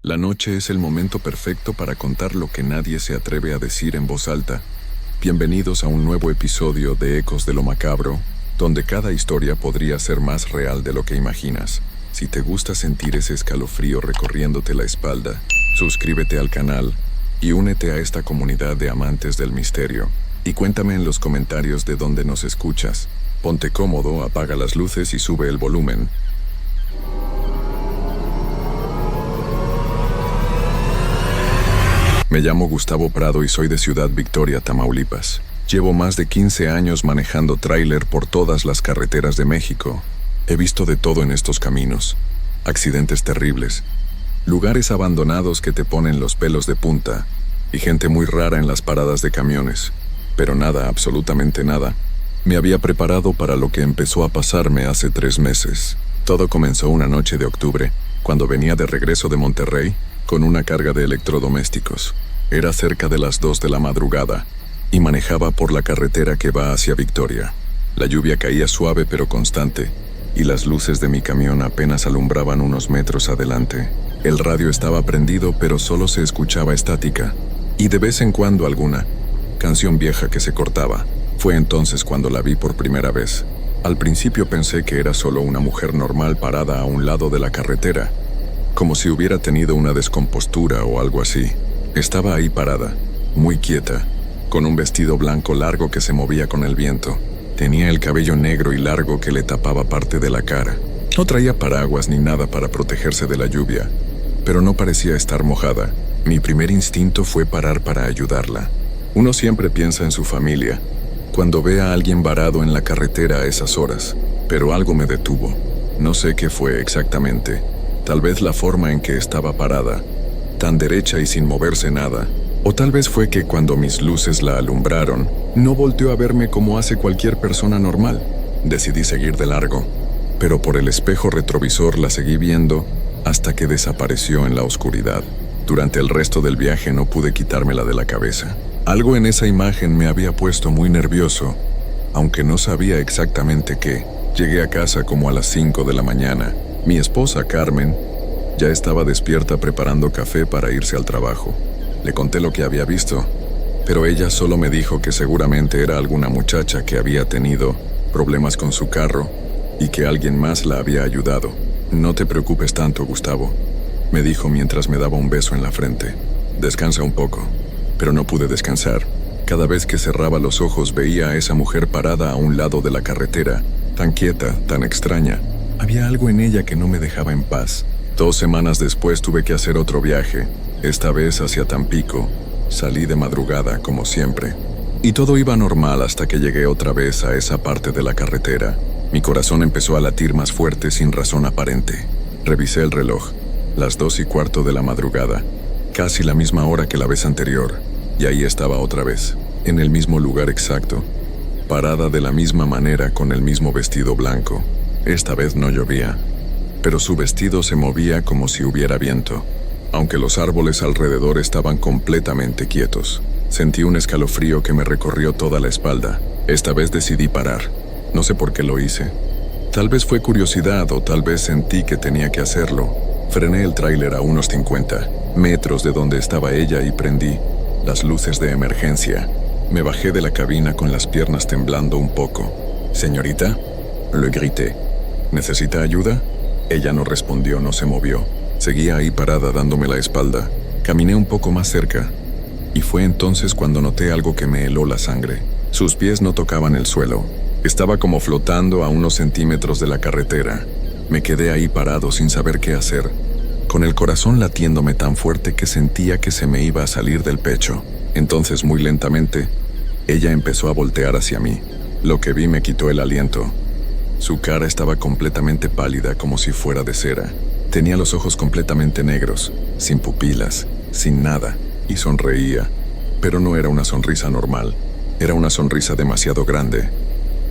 La noche es el momento perfecto para contar lo que nadie se atreve a decir en voz alta. Bienvenidos a un nuevo episodio de Ecos de lo Macabro, donde cada historia podría ser más real de lo que imaginas. Si te gusta sentir ese escalofrío recorriéndote la espalda, suscríbete al canal y únete a esta comunidad de amantes del misterio. Y cuéntame en los comentarios de dónde nos escuchas. Ponte cómodo, apaga las luces y sube el volumen. Me llamo Gustavo Prado y soy de Ciudad Victoria, Tamaulipas. Llevo más de 15 años manejando tráiler por todas las carreteras de México. He visto de todo en estos caminos. Accidentes terribles, lugares abandonados que te ponen los pelos de punta y gente muy rara en las paradas de camiones. Pero nada, absolutamente nada. Me había preparado para lo que empezó a pasarme hace 3 meses. Todo comenzó una noche de octubre, cuando venía de regreso de Monterrey con una carga de electrodomésticos. Era cerca de las 2 de la madrugada y manejaba por la carretera que va hacia Victoria. La lluvia caía suave pero constante y las luces de mi camión apenas alumbraban unos metros adelante. El radio estaba prendido pero solo se escuchaba estática y de vez en cuando alguna canción vieja que se cortaba. Fue entonces cuando la vi por primera vez. Al principio pensé que era solo una mujer normal parada a un lado de la carretera, como si hubiera tenido una descompostura o algo así. Estaba ahí parada, muy quieta, con un vestido blanco largo que se movía con el viento. Tenía el cabello negro y largo que le tapaba parte de la cara. No traía paraguas ni nada para protegerse de la lluvia, pero no parecía estar mojada. Mi primer instinto fue parar para ayudarla. Uno siempre piensa en su familia cuando ve a alguien varado en la carretera a esas horas, pero algo me detuvo. No sé qué fue exactamente. Tal vez la forma en que estaba parada, tan derecha y sin moverse nada. O tal vez fue que cuando mis luces la alumbraron, no volteó a verme como hace cualquier persona normal. Decidí seguir de largo, pero por el espejo retrovisor la seguí viendo hasta que desapareció en la oscuridad. Durante el resto del viaje no pude quitármela de la cabeza. Algo en esa imagen me había puesto muy nervioso, aunque no sabía exactamente qué. Llegué a casa como a las 5 de la mañana. Mi esposa, Carmen, ya estaba despierta preparando café para irse al trabajo. Le conté lo que había visto, pero ella solo me dijo que seguramente era alguna muchacha que había tenido problemas con su carro y que alguien más la había ayudado. No te preocupes tanto, Gustavo, me dijo mientras me daba un beso en la frente. Descansa un poco. Pero no pude descansar. Cada vez que cerraba los ojos veía a esa mujer parada a un lado de la carretera, tan quieta, tan extraña. Había algo en ella que no me dejaba en paz. 2 semanas después tuve que hacer otro viaje, esta vez hacia Tampico. Salí de madrugada, como siempre. Y todo iba normal hasta que llegué otra vez a esa parte de la carretera. Mi corazón empezó a latir más fuerte sin razón aparente. Revisé el reloj, las 2:15 de la madrugada, casi la misma hora que la vez anterior. Y ahí estaba otra vez, en el mismo lugar exacto, parada de la misma manera con el mismo vestido blanco. Esta vez no llovía, pero su vestido se movía como si hubiera viento, aunque los árboles alrededor estaban completamente quietos. Sentí un escalofrío que me recorrió toda la espalda. Esta vez decidí parar. No sé por qué lo hice. Tal vez fue curiosidad o tal vez sentí que tenía que hacerlo. Frené el tráiler a unos 50 metros de donde estaba ella y prendí las luces de emergencia. Me bajé de la cabina con las piernas temblando un poco. «Señorita», le grité. «¿Necesita ayuda?» Ella no respondió, no se movió. Seguía ahí parada dándome la espalda. Caminé un poco más cerca y fue entonces cuando noté algo que me heló la sangre. Sus pies no tocaban el suelo. Estaba como flotando a unos centímetros de la carretera. Me quedé ahí parado sin saber qué hacer, con el corazón latiéndome tan fuerte que sentía que se me iba a salir del pecho. Entonces, muy lentamente, ella empezó a voltear hacia mí. Lo que vi me quitó el aliento. Su cara estaba completamente pálida, como si fuera de cera. Tenía los ojos completamente negros, sin pupilas, sin nada, y sonreía. Pero no era una sonrisa normal. Era una sonrisa demasiado grande,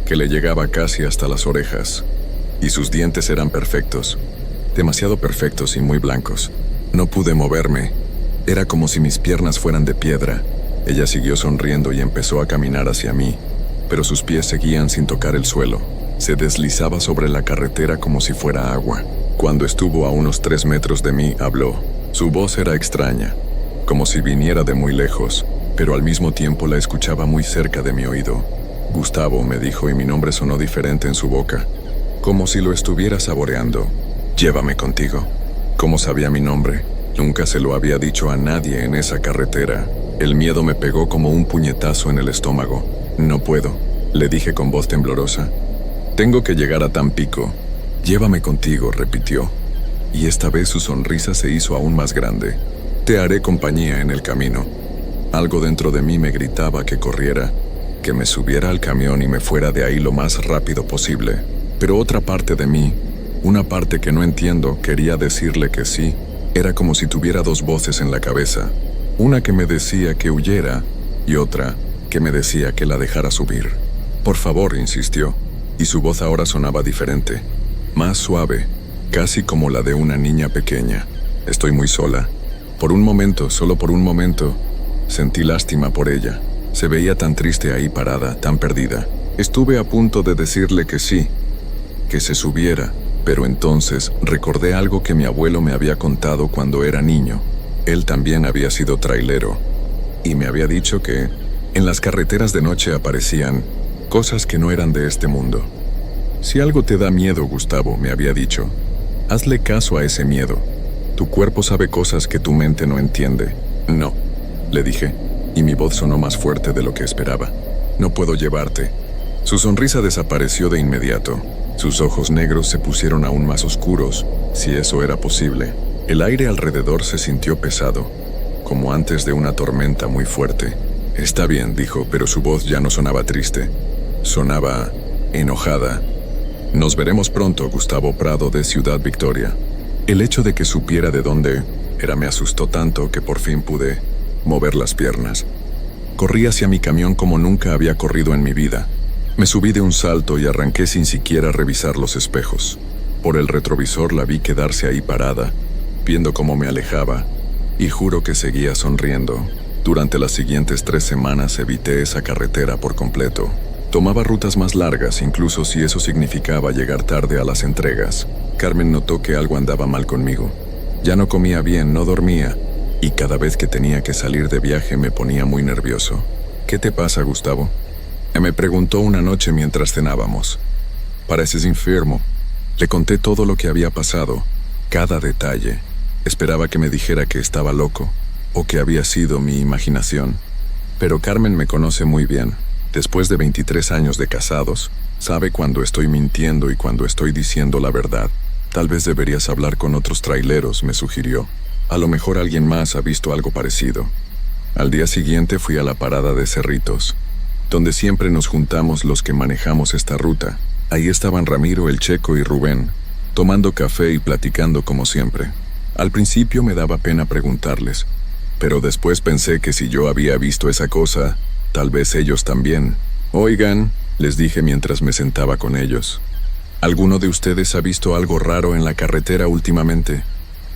que le llegaba casi hasta las orejas. Y sus dientes eran perfectos, demasiado perfectos y muy blancos. No pude moverme. Era como si mis piernas fueran de piedra. Ella siguió sonriendo y empezó a caminar hacia mí, pero sus pies seguían sin tocar el suelo. Se deslizaba sobre la carretera como si fuera agua. Cuando estuvo a unos 3 metros de mí, habló. Su voz era extraña, como si viniera de muy lejos, pero al mismo tiempo la escuchaba muy cerca de mi oído. Gustavo, me dijo, y mi nombre sonó diferente en su boca, como si lo estuviera saboreando. Llévame contigo. ¿Cómo sabía mi nombre? Nunca se lo había dicho a nadie en esa carretera. El miedo me pegó como un puñetazo en el estómago. No puedo, le dije con voz temblorosa. Tengo que llegar a Tampico. Llévame contigo, repitió. Y esta vez su sonrisa se hizo aún más grande. Te haré compañía en el camino. Algo dentro de mí me gritaba que corriera, que me subiera al camión y me fuera de ahí lo más rápido posible. Pero otra parte de mí, una parte que no entiendo, quería decirle que sí. Era como si tuviera dos voces en la cabeza. Una que me decía que huyera y otra que me decía que la dejara subir. Por favor, insistió, y su voz ahora sonaba diferente, más suave, casi como la de una niña pequeña. Estoy muy sola. Por un momento, solo por un momento, sentí lástima por ella. Se veía tan triste ahí parada, tan perdida. Estuve a punto de decirle que sí, que se subiera, pero entonces recordé algo que mi abuelo me había contado cuando era niño. Él también había sido trailero, y me había dicho que en las carreteras de noche aparecían cosas que no eran de este mundo. Si algo te da miedo, Gustavo, me había dicho, hazle caso a ese miedo. Tu cuerpo sabe cosas que tu mente no entiende. No, le dije, y mi voz sonó más fuerte de lo que esperaba. No puedo llevarte. Su sonrisa desapareció de inmediato. Sus ojos negros se pusieron aún más oscuros, si eso era posible. El aire alrededor se sintió pesado, como antes de una tormenta muy fuerte. Está bien, dijo, pero su voz ya no sonaba triste. Sonaba enojada. Nos veremos pronto, Gustavo Prado, de Ciudad Victoria. El hecho de que supiera de dónde era me asustó tanto que por fin pude mover las piernas. Corrí hacia mi camión como nunca había corrido en mi vida. Me subí de un salto y arranqué sin siquiera revisar los espejos. Por el retrovisor la vi quedarse ahí parada, viendo cómo me alejaba, y juro que seguía sonriendo. Durante las siguientes 3 semanas evité esa carretera por completo. Tomaba rutas más largas, incluso si eso significaba llegar tarde a las entregas. Carmen notó que algo andaba mal conmigo. Ya no comía bien, no dormía, y cada vez que tenía que salir de viaje me ponía muy nervioso. ¿Qué te pasa, Gustavo?, me preguntó una noche mientras cenábamos. Pareces enfermo. Le conté todo lo que había pasado, cada detalle. Esperaba que me dijera que estaba loco, o que había sido mi imaginación. Pero Carmen me conoce muy bien. Después de 23 años de casados, sabe cuando estoy mintiendo y cuando estoy diciendo la verdad. Tal vez deberías hablar con otros traileros, me sugirió. A lo mejor alguien más ha visto algo parecido. Al día siguiente fui a la parada de Cerritos, donde siempre nos juntamos los que manejamos esta ruta. Ahí estaban Ramiro, el Checo y Rubén, tomando café y platicando como siempre. Al principio me daba pena preguntarles, pero después pensé que si yo había visto esa cosa, tal vez ellos también. Oigan, les dije mientras me sentaba con ellos, ¿alguno de ustedes ha visto algo raro en la carretera últimamente?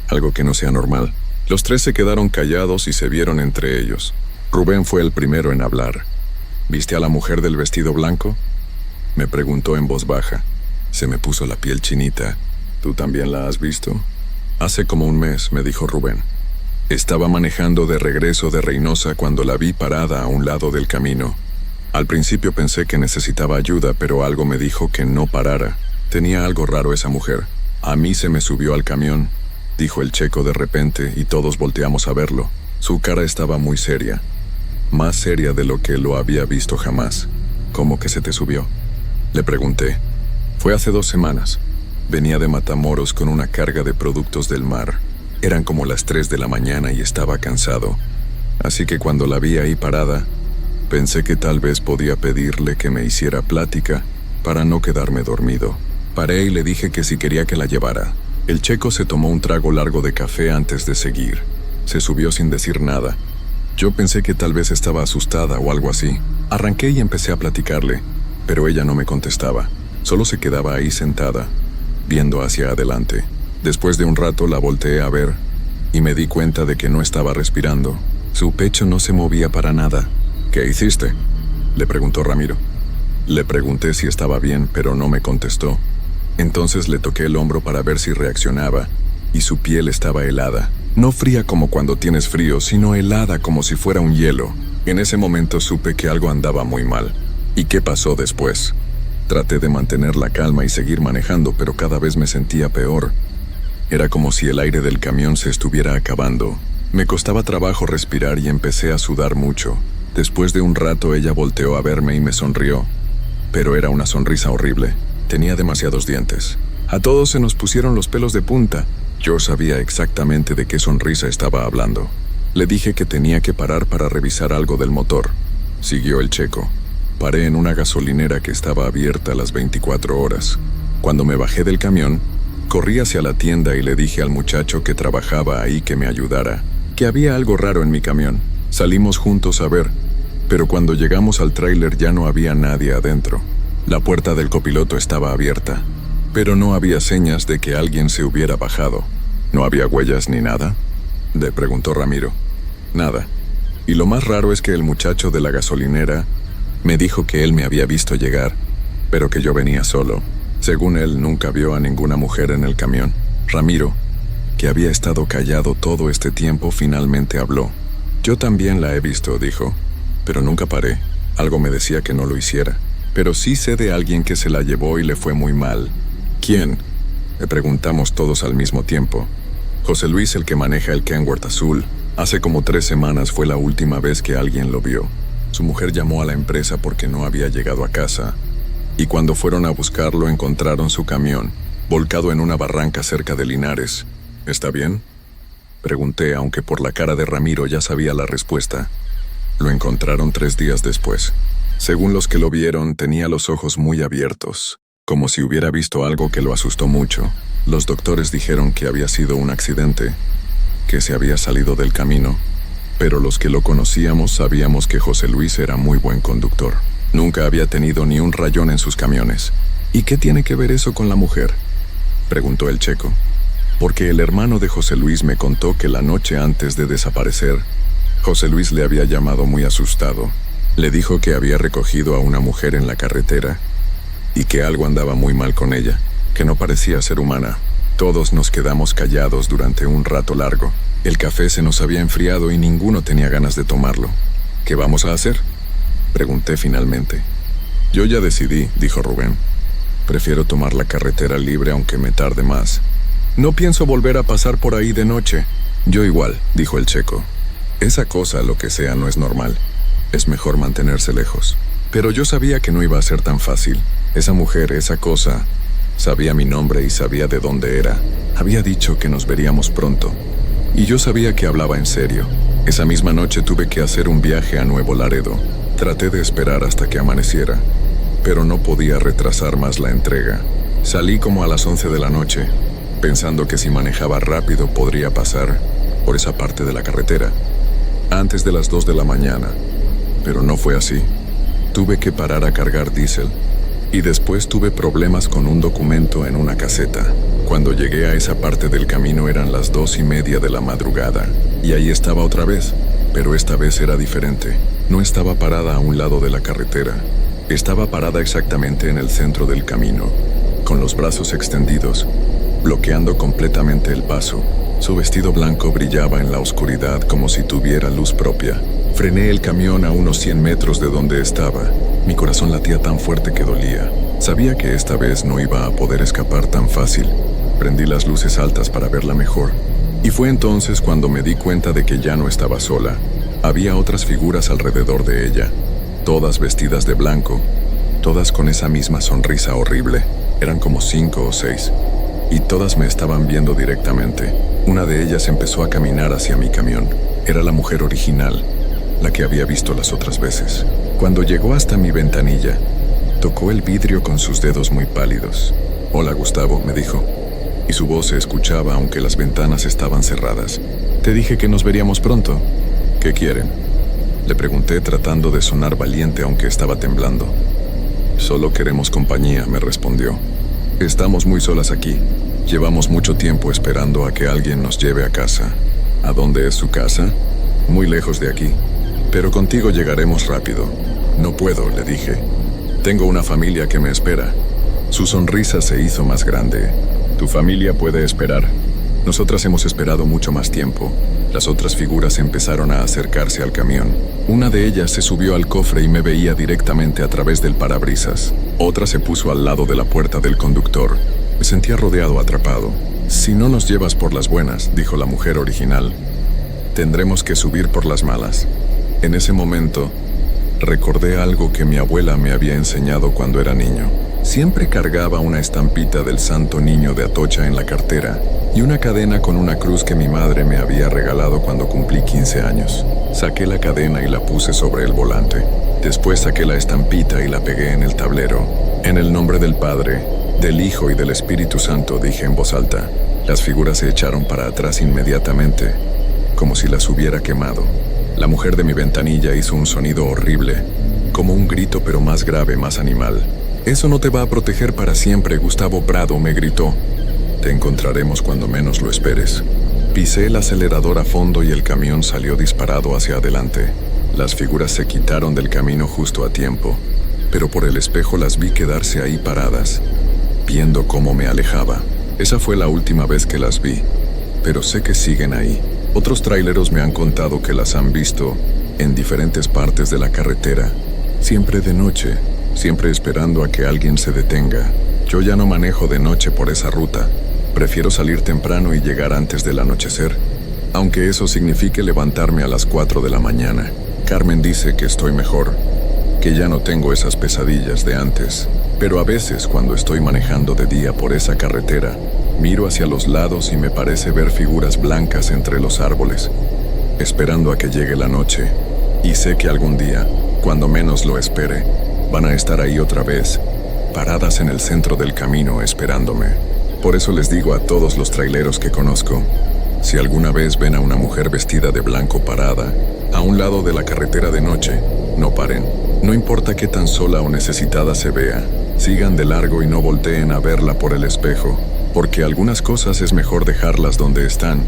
Algo que no sea normal. Los 3 se quedaron callados y se vieron entre ellos. Rubén fue el primero en hablar. ¿Viste a la mujer del vestido blanco?, me preguntó en voz baja. Se me puso la piel chinita. ¿Tú también la has visto? Hace como un mes, me dijo Rubén. Estaba manejando de regreso de Reynosa cuando la vi parada a un lado del camino. Al principio pensé que necesitaba ayuda, pero algo me dijo que no parara. Tenía algo raro esa mujer. A mí se me subió al camión, dijo el Checo de repente, y todos volteamos a verlo. Su cara estaba muy seria. Más seria de lo que lo había visto jamás. ¿Cómo que se te subió?, le pregunté. Fue hace 2 semanas. Venía de Matamoros con una carga de productos del mar. Eran como las 3 de la mañana y estaba cansado. Así que cuando la vi ahí parada, pensé que tal vez podía pedirle que me hiciera plática para no quedarme dormido. Paré y le dije que si quería que la llevara. El Checo se tomó un trago largo de café antes de seguir. Se subió sin decir nada. Yo pensé que tal vez estaba asustada o algo así. Arranqué y empecé a platicarle, pero ella no me contestaba. Solo se quedaba ahí sentada, viendo hacia adelante. Después de un rato la volteé a ver y me di cuenta de que no estaba respirando. Su pecho no se movía para nada. ¿Qué hiciste?, le preguntó Ramiro. Le pregunté si estaba bien, pero no me contestó. Entonces le toqué el hombro para ver si reaccionaba, y su piel estaba helada. No fría como cuando tienes frío, sino helada como si fuera un hielo. En ese momento supe que algo andaba muy mal. ¿Y qué pasó después? Traté de mantener la calma y seguir manejando, pero cada vez me sentía peor. Era como si el aire del camión se estuviera acabando. Me costaba trabajo respirar y empecé a sudar mucho. Después de un rato ella volteó a verme y me sonrió. Pero era una sonrisa horrible. Tenía demasiados dientes. A todos se nos pusieron los pelos de punta. Yo sabía exactamente de qué sonrisa estaba hablando. Le dije que tenía que parar para revisar algo del motor. Siguió el checo. Paré en una gasolinera que estaba abierta las 24 horas. Cuando me bajé del camión, corrí hacia la tienda y le dije al muchacho que trabajaba ahí que me ayudara, que había algo raro en mi camión. Salimos juntos a ver, pero cuando llegamos al tráiler ya no había nadie adentro. La puerta del copiloto estaba abierta, pero no había señas de que alguien se hubiera bajado. ¿No había huellas ni nada?, le preguntó Ramiro. Nada. Y lo más raro es que el muchacho de la gasolinera me dijo que él me había visto llegar, pero que yo venía solo. Según él, nunca vio a ninguna mujer en el camión. Ramiro, que había estado callado todo este tiempo, finalmente habló. Yo también la he visto, dijo, pero nunca paré. Algo me decía que no lo hiciera. Pero sí sé de alguien que se la llevó y le fue muy mal. ¿Quién?, le preguntamos todos al mismo tiempo. José Luis, el que maneja el Kenworth azul. Hace como 3 semanas fue la última vez que alguien lo vio. Su mujer llamó a la empresa porque no había llegado a casa. Y cuando fueron a buscarlo encontraron su camión, volcado en una barranca cerca de Linares. ¿Está bien?, pregunté, aunque por la cara de Ramiro ya sabía la respuesta. Lo encontraron 3 días después. Según los que lo vieron, tenía los ojos muy abiertos, como si hubiera visto algo que lo asustó mucho. Los doctores dijeron que había sido un accidente, que se había salido del camino, pero los que lo conocíamos sabíamos que José Luis era muy buen conductor. Nunca había tenido ni un rayón en sus camiones. ¿Y qué tiene que ver eso con la mujer?, preguntó el checo. Porque el hermano de José Luis me contó que la noche antes de desaparecer, José Luis le había llamado muy asustado. Le dijo que había recogido a una mujer en la carretera y que algo andaba muy mal con ella, que no parecía ser humana. Todos nos quedamos callados durante un rato largo. El café se nos había enfriado y ninguno tenía ganas de tomarlo. ¿Qué vamos a hacer?, pregunté finalmente. Yo ya decidí, dijo Rubén. Prefiero tomar la carretera libre aunque me tarde más. No pienso volver a pasar por ahí de noche. Yo igual, dijo el checo. Esa cosa, lo que sea, no es normal. Es mejor mantenerse lejos. Pero yo sabía que no iba a ser tan fácil. Esa mujer, esa cosa, sabía mi nombre y sabía de dónde era. Había dicho que nos veríamos pronto. Y yo sabía que hablaba en serio. Esa misma noche tuve que hacer un viaje a Nuevo Laredo. Traté de esperar hasta que amaneciera, pero no podía retrasar más la entrega. Salí como a las 11 de la noche, pensando que si manejaba rápido podría pasar por esa parte de la carretera antes de las 2 de la mañana, pero no fue así. Tuve que parar a cargar diésel y después tuve problemas con un documento en una caseta. Cuando llegué a esa parte del camino eran las 2:30 de la madrugada y ahí estaba otra vez, pero esta vez era diferente. No estaba parada a un lado de la carretera. Estaba parada exactamente en el centro del camino, con los brazos extendidos, bloqueando completamente el paso. Su vestido blanco brillaba en la oscuridad como si tuviera luz propia. Frené el camión a unos 100 metros de donde estaba. Mi corazón latía tan fuerte que dolía. Sabía que esta vez no iba a poder escapar tan fácil. Prendí las luces altas para verla mejor. Y fue entonces cuando me di cuenta de que ya no estaba sola. Había otras figuras alrededor de ella, todas vestidas de blanco, todas con esa misma sonrisa horrible. Eran como 5 o 6, y todas me estaban viendo directamente. Una de ellas empezó a caminar hacia mi camión. Era la mujer original, la que había visto las otras veces. Cuando llegó hasta mi ventanilla, tocó el vidrio con sus dedos muy pálidos. «Hola, Gustavo», me dijo, y su voz se escuchaba aunque las ventanas estaban cerradas. «Te dije que nos veríamos pronto. ¿Qué quieren?», le pregunté tratando de sonar valiente aunque estaba temblando. «Solo queremos compañía», me respondió. «Estamos muy solas aquí. Llevamos mucho tiempo esperando a que alguien nos lleve a casa». «¿A dónde es su casa?». «Muy lejos de aquí. Pero contigo llegaremos rápido». «No puedo», le dije. «Tengo una familia que me espera». Su sonrisa se hizo más grande. «Tu familia puede esperar. Nosotras hemos esperado mucho más tiempo. Las otras figuras empezaron a acercarse al camión. Una de ellas se subió al cofre y me veía directamente a través del parabrisas. Otra se puso al lado de la puerta del conductor. Me sentía rodeado, atrapado. «Si no nos llevas por las buenas», dijo la mujer original, «tendremos que subir por las malas». En ese momento, recordé algo que mi abuela me había enseñado cuando era niño. Siempre cargaba una estampita del Santo Niño de Atocha en la cartera y una cadena con una cruz que mi madre me había regalado cuando cumplí 15 años. Saqué la cadena y la puse sobre el volante. Después saqué la estampita y la pegué en el tablero. «En el nombre del Padre, del Hijo y del Espíritu Santo», dije en voz alta. Las figuras se echaron para atrás inmediatamente, como si las hubiera quemado. La mujer de mi ventanilla hizo un sonido horrible, como un grito pero más grave, más animal. «Eso no te va a proteger para siempre, Gustavo Prado», me gritó. «Te encontraremos cuando menos lo esperes». Pisé el acelerador a fondo y el camión salió disparado hacia adelante. Las figuras se quitaron del camino justo a tiempo, pero por el espejo las vi quedarse ahí paradas, viendo cómo me alejaba. Esa fue la última vez que las vi, pero sé que siguen ahí. Otros traileros me han contado que las han visto en diferentes partes de la carretera, siempre de noche, siempre esperando a que alguien se detenga. Yo ya no manejo de noche por esa ruta. Prefiero salir temprano y llegar antes del anochecer, aunque eso signifique levantarme a las 4 de la mañana. Carmen dice que estoy mejor, que ya no tengo esas pesadillas de antes. Pero a veces, cuando estoy manejando de día por esa carretera, miro hacia los lados y me parece ver figuras blancas entre los árboles, esperando a que llegue la noche. Y sé que algún día, cuando menos lo espere, van a estar ahí otra vez, paradas en el centro del camino esperándome. Por eso les digo a todos los traileros que conozco, si alguna vez ven a una mujer vestida de blanco parada a un lado de la carretera de noche, no paren. No importa qué tan sola o necesitada se vea, sigan de largo y no volteen a verla por el espejo, porque algunas cosas es mejor dejarlas donde están,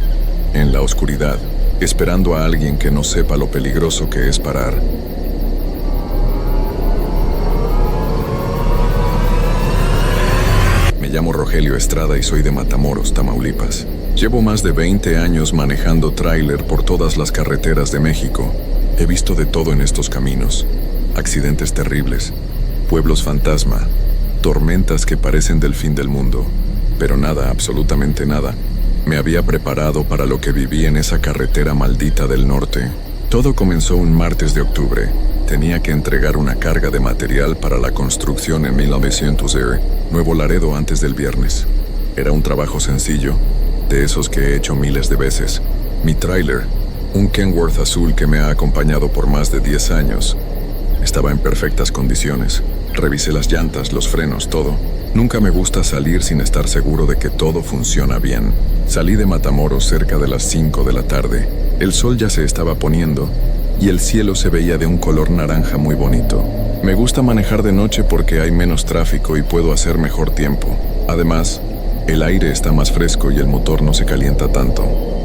en la oscuridad, esperando a alguien que no sepa lo peligroso que es parar. Me llamo Rogelio Estrada y soy de Matamoros, Tamaulipas. Llevo más de 20 años manejando tráiler por todas las carreteras de México. He visto de todo en estos caminos. Accidentes terribles, pueblos fantasma, tormentas que parecen del fin del mundo. Pero nada, absolutamente nada, me había preparado para lo que viví en esa carretera maldita del norte. Todo comenzó un martes de octubre. Tenía que entregar una carga de material para la construcción en 1900 Nuevo Laredo antes del viernes. Era un trabajo sencillo, de esos que he hecho miles de veces. Mi tráiler, un Kenworth azul que me ha acompañado por más de 10 años, estaba en perfectas condiciones. Revisé las llantas, los frenos, todo. Nunca me gusta salir sin estar seguro de que todo funciona bien. Salí de Matamoros cerca de las 5 de la tarde. El sol ya se estaba poniendo y el cielo se veía de un color naranja muy bonito. Me gusta manejar de noche porque hay menos tráfico y puedo hacer mejor tiempo. Además, el aire está más fresco y el motor no se calienta tanto.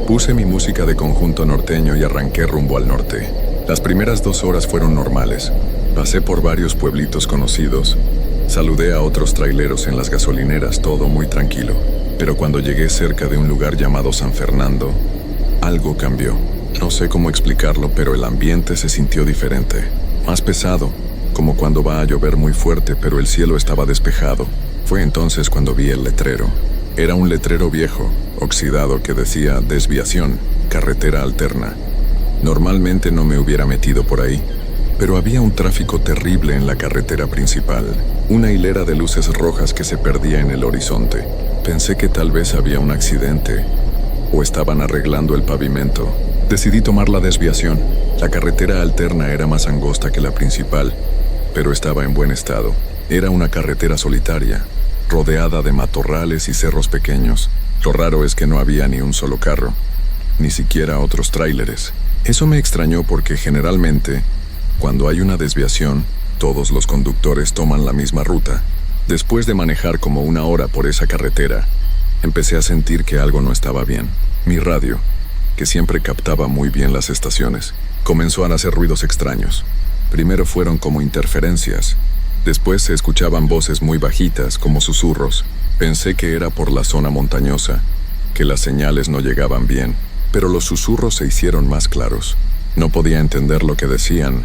Puse mi música de conjunto norteño y arranqué rumbo al norte. Las primeras 2 horas fueron normales. Pasé por varios pueblitos conocidos. Saludé a otros traileros en las gasolineras, todo muy tranquilo. Pero cuando llegué cerca de un lugar llamado San Fernando, algo cambió. No sé cómo explicarlo, pero el ambiente se sintió diferente. Más pesado, como cuando va a llover muy fuerte, pero el cielo estaba despejado. Fue entonces cuando vi el letrero. Era un letrero viejo, oxidado, que decía desviación, carretera alterna. Normalmente no me hubiera metido por ahí, pero había un tráfico terrible en la carretera principal, una hilera de luces rojas que se perdía en el horizonte. Pensé que tal vez había un accidente o estaban arreglando el pavimento. Decidí tomar la desviación. La carretera alterna era más angosta que la principal, pero estaba en buen estado. Era una carretera solitaria, rodeada de matorrales y cerros pequeños. Lo raro es que no había ni un solo carro, ni siquiera otros tráileres. Eso me extrañó porque generalmente, cuando hay una desviación, todos los conductores toman la misma ruta. Después de manejar como 1 hora por esa carretera, empecé a sentir que algo no estaba bien. Mi radio, que siempre captaba muy bien las estaciones, comenzó a hacer ruidos extraños. Primero fueron como interferencias. Después se escuchaban voces muy bajitas, como susurros. Pensé que era por la zona montañosa, que las señales no llegaban bien, pero los susurros se hicieron más claros. No podía entender lo que decían,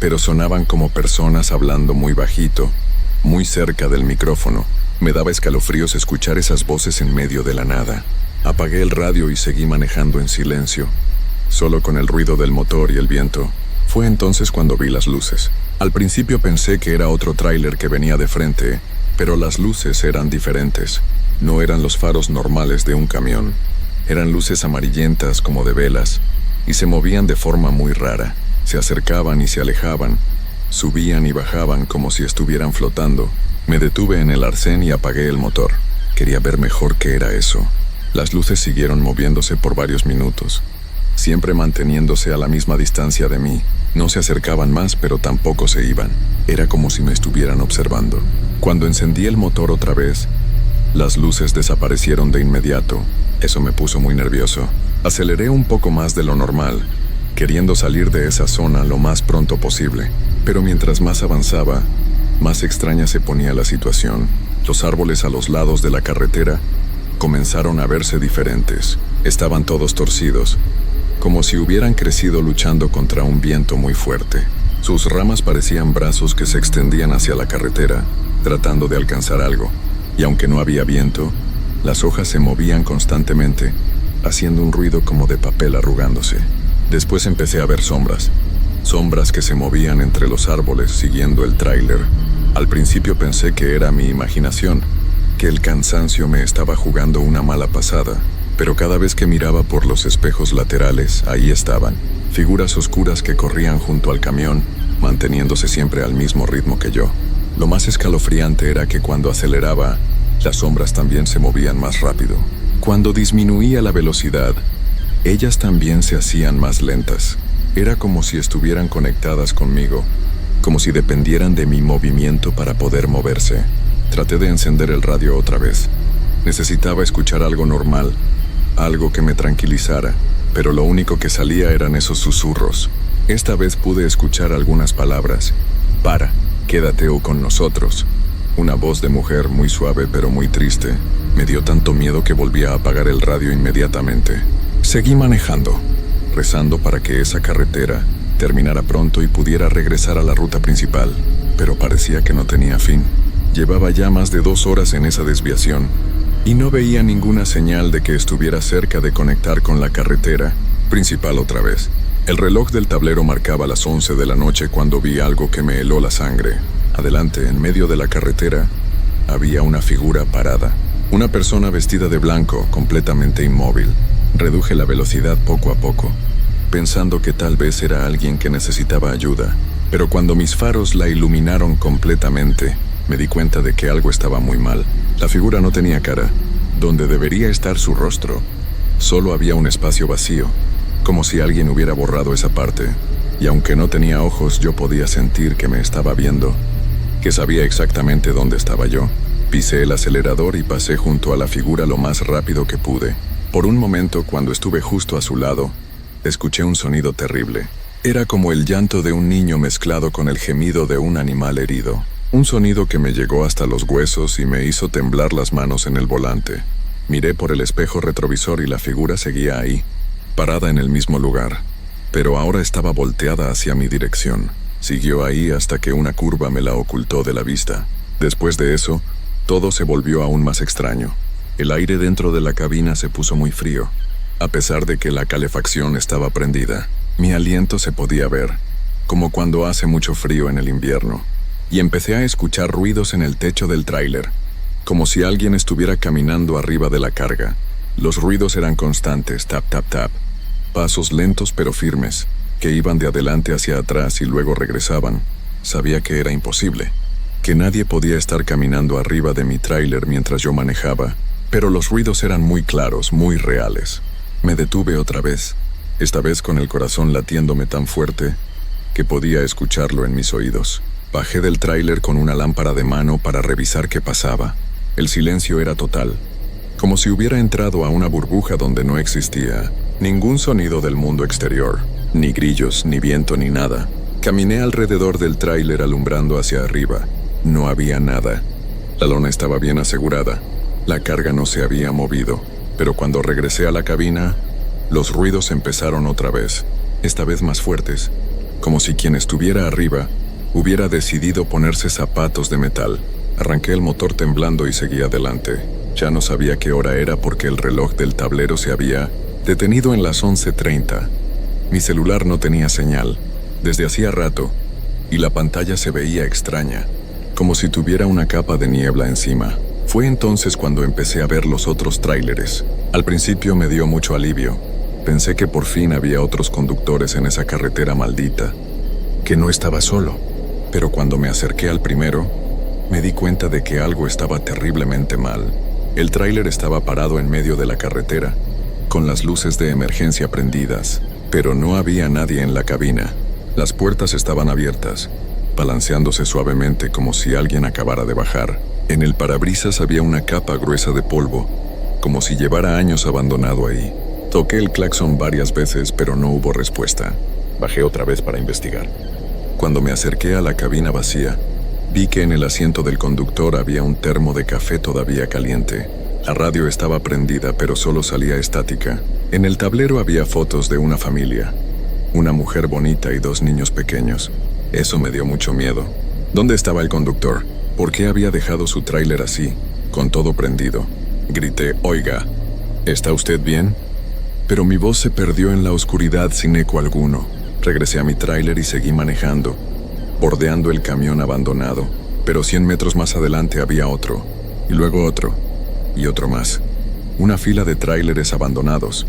pero sonaban como personas hablando muy bajito, muy cerca del micrófono. Me daba escalofríos escuchar esas voces en medio de la nada. Apagué el radio y seguí manejando en silencio, solo con el ruido del motor y el viento. Fue entonces cuando vi las luces. Al principio pensé que era otro tráiler que venía de frente, pero las luces eran diferentes. No eran los faros normales de un camión. Eran luces amarillentas como de velas, y se movían de forma muy rara. Se acercaban y se alejaban, subían y bajaban como si estuvieran flotando. Me detuve en el arcén y apagué el motor. Quería ver mejor qué era eso. Las luces siguieron moviéndose por varios minutos, siempre manteniéndose a la misma distancia de mí. No se acercaban más, pero tampoco se iban. Era como si me estuvieran observando. Cuando encendí el motor otra vez, las luces desaparecieron de inmediato. Eso me puso muy nervioso. Aceleré un poco más de lo normal, queriendo salir de esa zona lo más pronto posible. Pero mientras más avanzaba, más extraña se ponía la situación. Los árboles a los lados de la carretera comenzaron a verse diferentes. Estaban todos torcidos, como si hubieran crecido luchando contra un viento muy fuerte. Sus ramas parecían brazos que se extendían hacia la carretera, tratando de alcanzar algo. Y aunque no había viento, las hojas se movían constantemente, haciendo un ruido como de papel arrugándose. Después empecé a ver sombras que se movían entre los árboles siguiendo el tráiler. Al principio pensé que era mi imaginación, que el cansancio me estaba jugando una mala pasada, pero cada vez que miraba por los espejos laterales, ahí estaban, figuras oscuras que corrían junto al camión, manteniéndose siempre al mismo ritmo que yo. Lo más escalofriante era que cuando aceleraba, las sombras también se movían más rápido. Cuando disminuía la velocidad, ellas también se hacían más lentas. Era como si estuvieran conectadas conmigo, como si dependieran de mi movimiento para poder moverse. Traté de encender el radio otra vez. Necesitaba escuchar algo normal, algo que me tranquilizara, pero lo único que salía eran esos susurros. Esta vez pude escuchar algunas palabras. Para, quédate o con nosotros. Una voz de mujer muy suave pero muy triste. Me dio tanto miedo que volví a apagar el radio inmediatamente. Seguí manejando, rezando para que esa carretera terminara pronto y pudiera regresar a la ruta principal, pero parecía que no tenía fin. Llevaba ya más de 2 horas en esa desviación, y no veía ninguna señal de que estuviera cerca de conectar con la carretera principal otra vez. El reloj del tablero marcaba las 11 de la noche cuando vi algo que me heló la sangre. Adelante, en medio de la carretera, había una figura parada. Una persona vestida de blanco, completamente inmóvil. Reduje la velocidad poco a poco, pensando que tal vez era alguien que necesitaba ayuda. Pero cuando mis faros la iluminaron completamente, me di cuenta de que algo estaba muy mal. La figura no tenía cara. Donde debería estar su rostro, solo había un espacio vacío, como si alguien hubiera borrado esa parte. Y aunque no tenía ojos, yo podía sentir que me estaba viendo, que sabía exactamente dónde estaba yo. Pisé el acelerador y pasé junto a la figura lo más rápido que pude. Por un momento, cuando estuve justo a su lado, escuché un sonido terrible. Era como el llanto de un niño mezclado con el gemido de un animal herido. Un sonido que me llegó hasta los huesos y me hizo temblar las manos en el volante. Miré por el espejo retrovisor y la figura seguía ahí, parada en el mismo lugar, pero ahora estaba volteada hacia mi dirección. Siguió ahí hasta que una curva me la ocultó de la vista. Después de eso, todo se volvió aún más extraño. El aire dentro de la cabina se puso muy frío, a pesar de que la calefacción estaba prendida. Mi aliento se podía ver, como cuando hace mucho frío en el invierno. Y empecé a escuchar ruidos en el techo del tráiler, como si alguien estuviera caminando arriba de la carga. Los ruidos eran constantes, tap, tap, tap. Pasos lentos pero firmes, que iban de adelante hacia atrás y luego regresaban. Sabía que era imposible, que nadie podía estar caminando arriba de mi tráiler mientras yo manejaba, pero los ruidos eran muy claros, muy reales. Me detuve otra vez, esta vez con el corazón latiéndome tan fuerte que podía escucharlo en mis oídos. Bajé del tráiler con una lámpara de mano para revisar qué pasaba. El silencio era total, como si hubiera entrado a una burbuja donde no existía ningún sonido del mundo exterior, ni grillos, ni viento, ni nada. Caminé alrededor del tráiler alumbrando hacia arriba. No había nada. La lona estaba bien asegurada. La carga no se había movido. Pero cuando regresé a la cabina, los ruidos empezaron otra vez, esta vez más fuertes, como si quien estuviera arriba hubiera decidido ponerse zapatos de metal. Arranqué el motor temblando y seguí adelante. Ya no sabía qué hora era porque el reloj del tablero se había detenido en las 11:30. Mi celular no tenía señal, desde hacía rato, y la pantalla se veía extraña, como si tuviera una capa de niebla encima. Fue entonces cuando empecé a ver los otros tráileres. Al principio me dio mucho alivio. Pensé que por fin había otros conductores en esa carretera maldita, que no estaba solo. Pero cuando me acerqué al primero, me di cuenta de que algo estaba terriblemente mal. El tráiler estaba parado en medio de la carretera, con las luces de emergencia prendidas, pero no había nadie en la cabina. Las puertas estaban abiertas, balanceándose suavemente como si alguien acabara de bajar. En el parabrisas había una capa gruesa de polvo, como si llevara años abandonado ahí. Toqué el claxon varias veces, pero no hubo respuesta. Bajé otra vez para investigar. Cuando me acerqué a la cabina vacía, vi que en el asiento del conductor había un termo de café todavía caliente. La radio estaba prendida, pero solo salía estática. En el tablero había fotos de una familia, una mujer bonita y 2 niños pequeños. Eso me dio mucho miedo. ¿Dónde estaba el conductor? ¿Por qué había dejado su tráiler así, con todo prendido? Grité: «Oiga, ¿está usted bien?». Pero mi voz se perdió en la oscuridad sin eco alguno. Regresé a mi tráiler y seguí manejando, bordeando el camión abandonado. Pero 100 metros más adelante había otro, y luego otro, y otro más. Una fila de tráileres abandonados,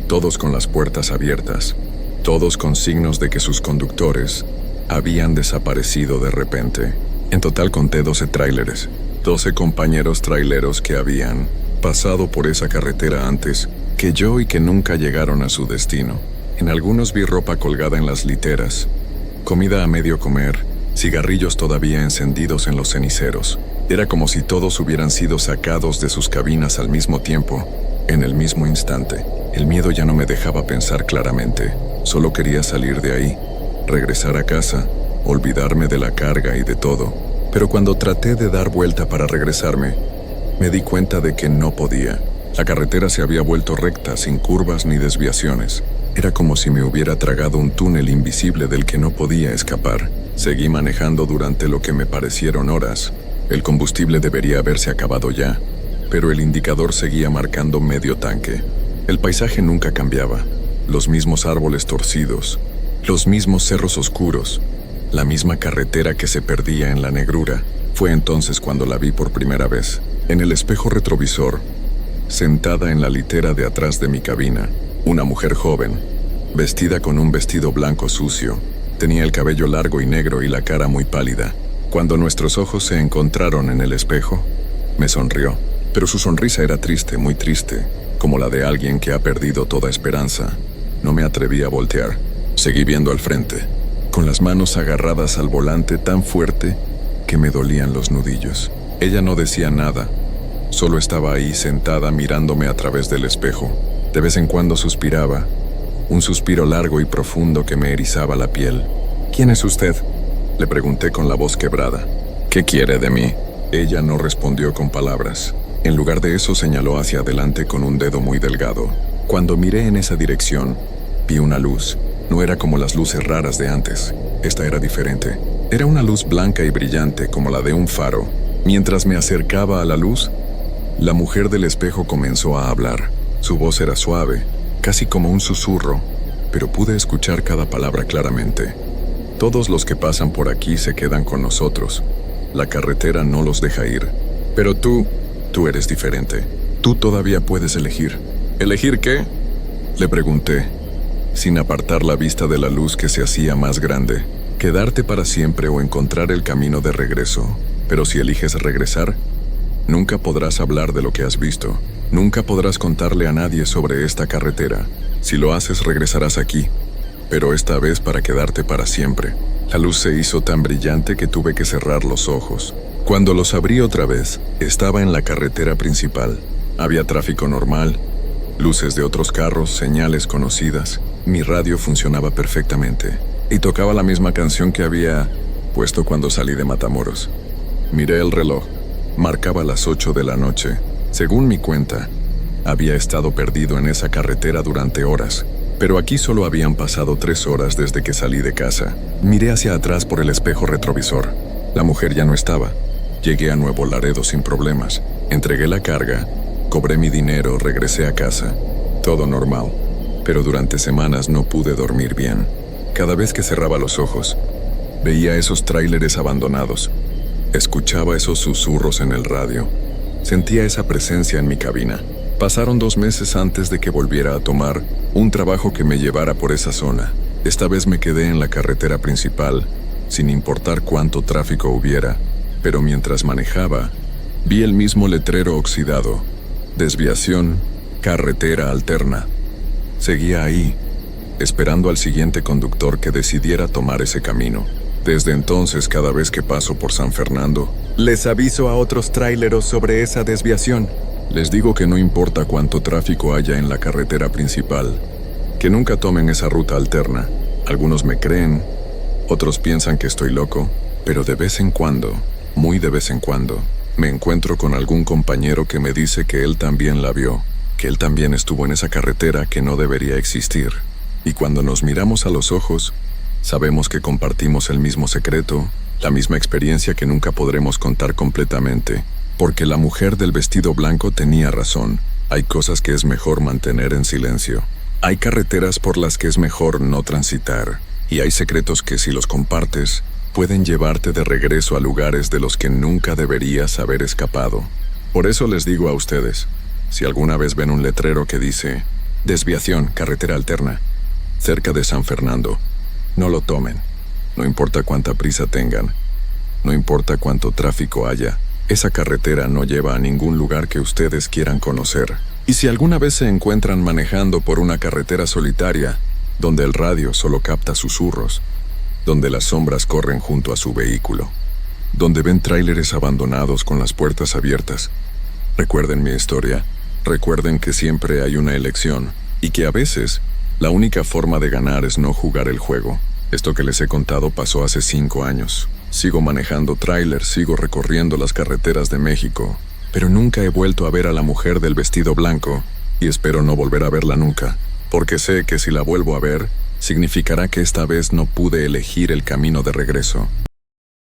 todos con las puertas abiertas, todos con signos de que sus conductores habían desaparecido de repente. En total conté 12 tráileres, 12 compañeros traileros que habían pasado por esa carretera antes que yo y que nunca llegaron a su destino. En algunos vi ropa colgada en las literas, comida a medio comer, cigarrillos todavía encendidos en los ceniceros. Era como si todos hubieran sido sacados de sus cabinas al mismo tiempo, en el mismo instante. El miedo ya no me dejaba pensar claramente. Solo quería salir de ahí, regresar a casa, olvidarme de la carga y de todo. Pero cuando traté de dar vuelta para regresarme, me di cuenta de que no podía. La carretera se había vuelto recta, sin curvas ni desviaciones. Era como si me hubiera tragado un túnel invisible del que no podía escapar. Seguí manejando durante lo que me parecieron horas. El combustible debería haberse acabado ya, pero el indicador seguía marcando medio tanque. El paisaje nunca cambiaba. Los mismos árboles torcidos, los mismos cerros oscuros, la misma carretera que se perdía en la negrura. Fue entonces cuando la vi por primera vez. En el espejo retrovisor, sentada en la litera de atrás de mi cabina, una mujer joven, vestida con un vestido blanco sucio. Tenía el cabello largo y negro y la cara muy pálida. Cuando nuestros ojos se encontraron en el espejo, me sonrió. Pero su sonrisa era triste, muy triste, como la de alguien que ha perdido toda esperanza. No me atreví a voltear. Seguí viendo al frente, con las manos agarradas al volante tan fuerte que me dolían los nudillos. Ella no decía nada, solo estaba ahí sentada mirándome a través del espejo. De vez en cuando suspiraba, un suspiro largo y profundo que me erizaba la piel. «¿Quién es usted?», le pregunté con la voz quebrada. «¿Qué quiere de mí?». Ella no respondió con palabras. En lugar de eso señaló hacia adelante con un dedo muy delgado. Cuando miré en esa dirección, vi una luz. No era como las luces raras de antes. Esta era diferente. Era una luz blanca y brillante como la de un faro. Mientras me acercaba a la luz, la mujer del espejo comenzó a hablar. Su voz era suave, casi como un susurro, pero pude escuchar cada palabra claramente. «Todos los que pasan por aquí se quedan con nosotros. La carretera no los deja ir. Pero tú eres diferente. Tú todavía puedes elegir». «¿Elegir qué?», le pregunté, sin apartar la vista de la luz que se hacía más grande. «Quedarte para siempre o encontrar el camino de regreso. Pero si eliges regresar, nunca podrás hablar de lo que has visto. Nunca podrás contarle a nadie sobre esta carretera. Si lo haces, regresarás aquí, pero esta vez para quedarte para siempre». La luz se hizo tan brillante que tuve que cerrar los ojos. Cuando los abrí otra vez, estaba en la carretera principal. Había tráfico normal, luces de otros carros, señales conocidas. Mi radio funcionaba perfectamente y tocaba la misma canción que había puesto cuando salí de Matamoros. Miré el reloj. Marcaba las 8 de la noche. Según mi cuenta, Había estado perdido en esa carretera durante horas, pero aquí solo habían pasado 3 horas desde que salí de casa. Miré hacia atrás por el espejo retrovisor. La mujer ya no estaba. Llegué a Nuevo Laredo sin problemas. Entregué la carga, cobré mi dinero, regresé a casa. Todo normal. Pero durante semanas no pude dormir bien. Cada vez que cerraba los ojos, veía esos tráileres abandonados. Escuchaba esos susurros en el radio. Sentía esa presencia en mi cabina. Pasaron 2 meses antes de que volviera a tomar un trabajo que me llevara por esa zona. Esta vez me quedé en la carretera principal, sin importar cuánto tráfico hubiera, pero mientras manejaba, vi el mismo letrero oxidado: desviación, carretera alterna. Seguía ahí, esperando al siguiente conductor que decidiera tomar ese camino. Desde entonces, cada vez que paso por San Fernando, les aviso a otros tráileros sobre esa desviación. Les digo que no importa cuánto tráfico haya en la carretera principal, que nunca tomen esa ruta alterna. Algunos me creen, otros piensan que estoy loco, pero de vez en cuando, muy de vez en cuando, me encuentro con algún compañero que me dice que él también la vio, que él también estuvo en esa carretera que no debería existir. Y cuando nos miramos a los ojos, sabemos que compartimos el mismo secreto, la misma experiencia que nunca podremos contar completamente. Porque la mujer del vestido blanco tenía razón. Hay cosas que es mejor mantener en silencio. Hay carreteras por las que es mejor no transitar. Y hay secretos que, si los compartes, pueden llevarte de regreso a lugares de los que nunca deberías haber escapado. Por eso les digo a ustedes, si alguna vez ven un letrero que dice desviación, carretera alterna, cerca de San Fernando, no lo tomen. No importa cuánta prisa tengan. No importa cuánto tráfico haya. Esa carretera no lleva a ningún lugar que ustedes quieran conocer. Y si alguna vez se encuentran manejando por una carretera solitaria, donde el radio solo capta susurros, donde las sombras corren junto a su vehículo, donde ven tráileres abandonados con las puertas abiertas, recuerden mi historia. Recuerden que siempre hay una elección, y que a veces la única forma de ganar es no jugar el juego. Esto que les he contado pasó hace 5 años. Sigo manejando tráiler, sigo recorriendo las carreteras de México, pero nunca he vuelto a ver a la mujer del vestido blanco, y espero no volver a verla nunca, porque sé que si la vuelvo a ver, significará que esta vez no pude elegir el camino de regreso.